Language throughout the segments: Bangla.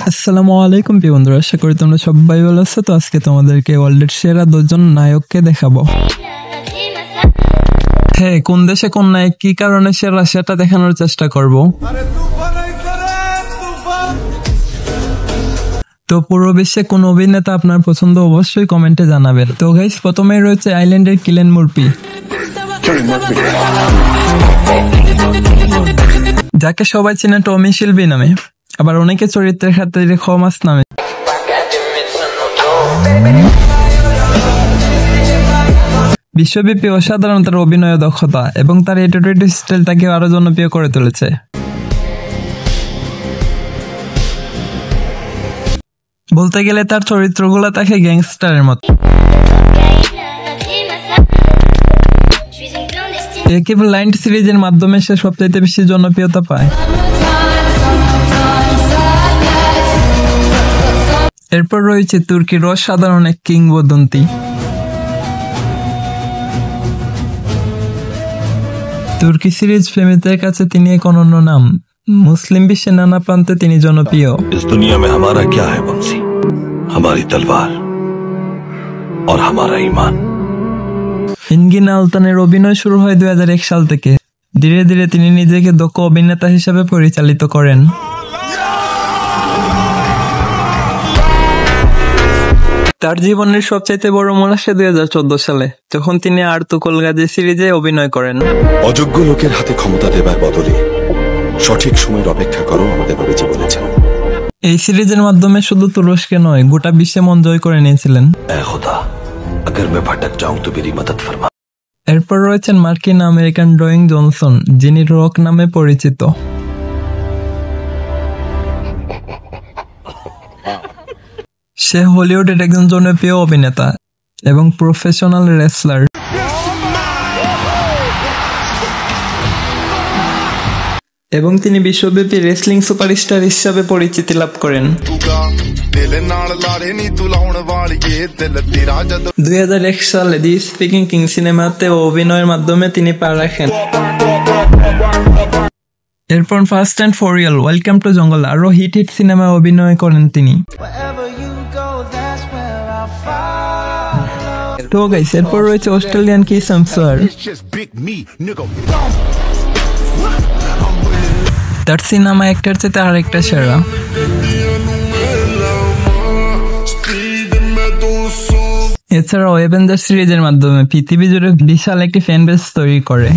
আসসালামু আলাইকুম প্রিয় বন্ধুরা, আশা করি তোমরা সবাই ভালো আছো। তো আজকে তোমাদেরকে ওয়ার্ল্ডের সেরা 10 জন নায়ককে দেখাবো। হ্যাঁ, কোন দেশে কোন নায়ক কি কারণে সেরা সেটা দেখানোর চেষ্টা করব। তো পুরো বিশ্বে কোন অভিনেতা আপনার পছন্দ অবশ্যই কমেন্টে জানাবেন। তো গাইস, প্রথমেই রয়েছে আইল্যান্ডের কিলিয়ান মুরপি, যাকে সবাই চেনে টমি শিলবি নামে, আবার অনেকে চরিত্রের খাতিরে খমাস নামে। বিশ্বব্যাপী অসাধারণ তার অভিনয় দক্ষতা এবং তার অ্যাটিটিউড স্টাইল তাকে আরো জনপ্রিয় করে তুলেছে। বলতে গেলে তার চরিত্রগুলো তাকে গ্যাংস্টারের মতো। কেবল লাইন সিরিজের মাধ্যমে সে সবচাইতে বেশি জনপ্রিয়তা পায়। এরপর রয়েছে তুর্কির অসাধারণ এক কিংবদন্তি। তুর্কি সিরিজ প্রেমীদের কাছে তিনি এক অনন্য নাম। মুসলিম বিশ্বের নানা প্রান্তে তিনি জনপ্রিয়। इस दुनिया में हमारा क्या है बंसी? हमारी तलवार और हमारा ईमान। ইনগিন আলতানের অভিনয় শুরু হয় 2001 সাল থেকে। ধীরে ধীরে তিনি নিজেকে দক্ষ অভিনেতা হিসেবে পরিচালিত করেন। তার জীবনের সবচাইতে বড় মোড় আসে 2014 সালে, যখন তিনি আর্তুকল গাজী সিরিজে অভিনয় করেন। অযোগ্য লোকের হাতে ক্ষমতা দেবার বদলে সঠিক সময়ের অপেক্ষা করো, আমাদের নবীজি বলেছেন। এই সিরিজের মাধ্যমে শুধু তুরস্কে নয়, গোটা বিশ্বে মন জয় করে নিয়েছিলেন। এ খোদা, अगर मैं भटक जाऊं तो मेरी मदद फरमा। এরপর রয়েছেন মার্কিন আমেরিকান ডোয়েন জনসন, যিনি রক নামে পরিচিত। সে হলিউডের একজন জনপ্রিয় অভিনেতা এবং প্রফেশনাল রেসলার। এবং তিনি বিশ্বব্যাপী রেসলিং সুপারস্টার হিসাবে পরিচিতি লাভ করেন। 2001 সালে দি স্পিকিং কিং সিনেমাতে অভিনয়ের মাধ্যমে তিনি পা রাখেন। এরপর fast and Faryal, welcome to জঙ্গল আরো হিট সিনেমায় অভিনয় করেন তিনি। তো গাইস, এরপর রয়েছে অস্ট্রেলিয়ান কিস হেমসওয়ার্থ। তার সিনেমা একটার চেয়ে আরেকটা সেরা। এছাড়াও অ্যাভেঞ্জার সিরিজের মাধ্যমে পৃথিবী জুড়ে বিশাল একটি ফ্যান বেস তৈরি করে।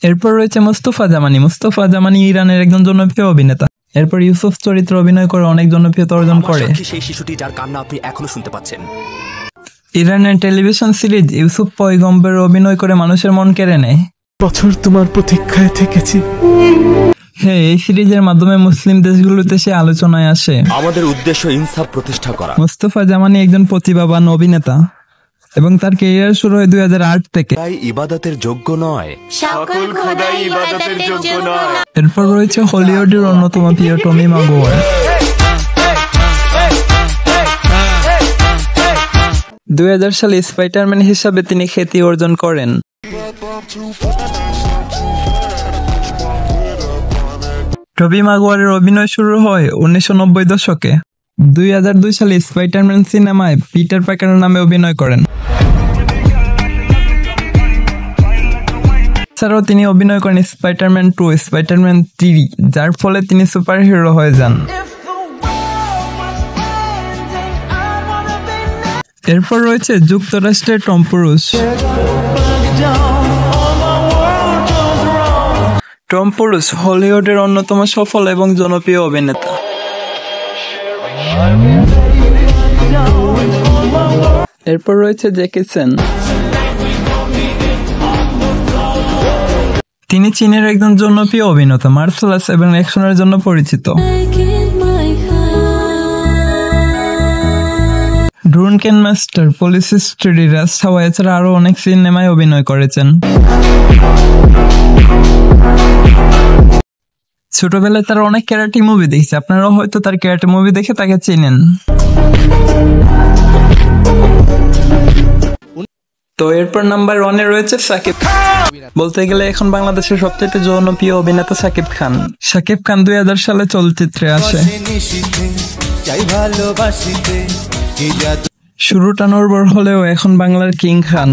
এরপর রয়েছে মুস্তফা জামানি। মুস্তফা জামানি ইরানের একজন জনপ্রিয় অভিনেতা। এরপর ইউসুফ চরিত্র অভিনয় করে অনেক জনপ্রিয়তা অর্জন করে। সেই শিশুটি যার কান্না আপনি এখনো শুনতে পাচ্ছেন। ইরানের টেলিভিশন সিরিজ ইউসুফ পয়গম্বর অভিনয় করে মানুষের মন কেড়ে নেয়। বছর তোমার প্রতীক্ষায় থেকেছি। হ্যাঁ, এই সিরিজের মাধ্যমে মুসলিম দেশগুলোতে সে আলোচনায় আসে। আমাদের উদ্দেশ্য ইনসাফ প্রতিষ্ঠা করা। মুস্তফা জামানি একজন প্রতিভাবান অভিনেতা এবং তার ক্যারিয়ার শুরু হয় 2008 থেকে। তাই ইবাদতের যোগ্য নয়, সকল খোদাই ইবাদতের যোগ্য নয়। এরপর রয়েছে হলিউডের অন্যতম প্রিয় টমি মাগুয়ার। 2000 সালে স্পাইডারম্যান হিসাবে তিনি খ্যাতি অর্জন করেন। টবি মাগুয়ারের অভিনয় শুরু হয় 1990 দশকে। 2002 সালে স্পাইডারম্যান সিনেমায় পিটার পার্কার নামে অভিনয় করেন। এছাড়াও তিনি অভিনয় করেন স্পাইডারম্যান 2, স্পাইডারম্যান 3, যার ফলে তিনি সুপার হিরো হয়ে যান। এরপর রয়েছে যুক্তরাষ্ট্রের টম ক্রুজ। টম ক্রুজ হলিউডের অন্যতম সফল এবং জনপ্রিয় অভিনেতা। এরপর রয়েছে জ্যাকি চ্যান। তিনি চীনের একজন জনপ্রিয় অভিনেতা, মার্শাল আর্টস এবং অ্যাকশনের জন্য পরিচিত। ড্রুনকেন মাস্টার, পুলিশ স্টোরি, রাজ হাওয়া এছাড়া আরো অনেক সিনেমায় অভিনয় করেছেন। ছোটবেলায় তার অনেক ক্যারাটে মুভি দেখছে, আপনারাও হয়তো তার ক্যারাটে মুভি দেখে তাকে চেনেন। তো এরপর নাম্বার 1-এ রয়েছে সাকিব খান। বলতে গেলে এখন বাংলাদেশের সবচেয়ে জনপ্রিয় অভিনেতা সাকিব খান। সাকিব খান 2000 সালে চলচ্চিত্রে আসে। শুরুটা নড়বড় হলেও এখন বাংলার কিং খান।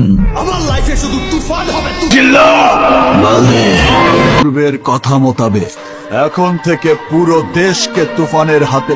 পূর্বের কথা মোতাবেক এখন থেকে পুরো দেশকে তুফানের হাতে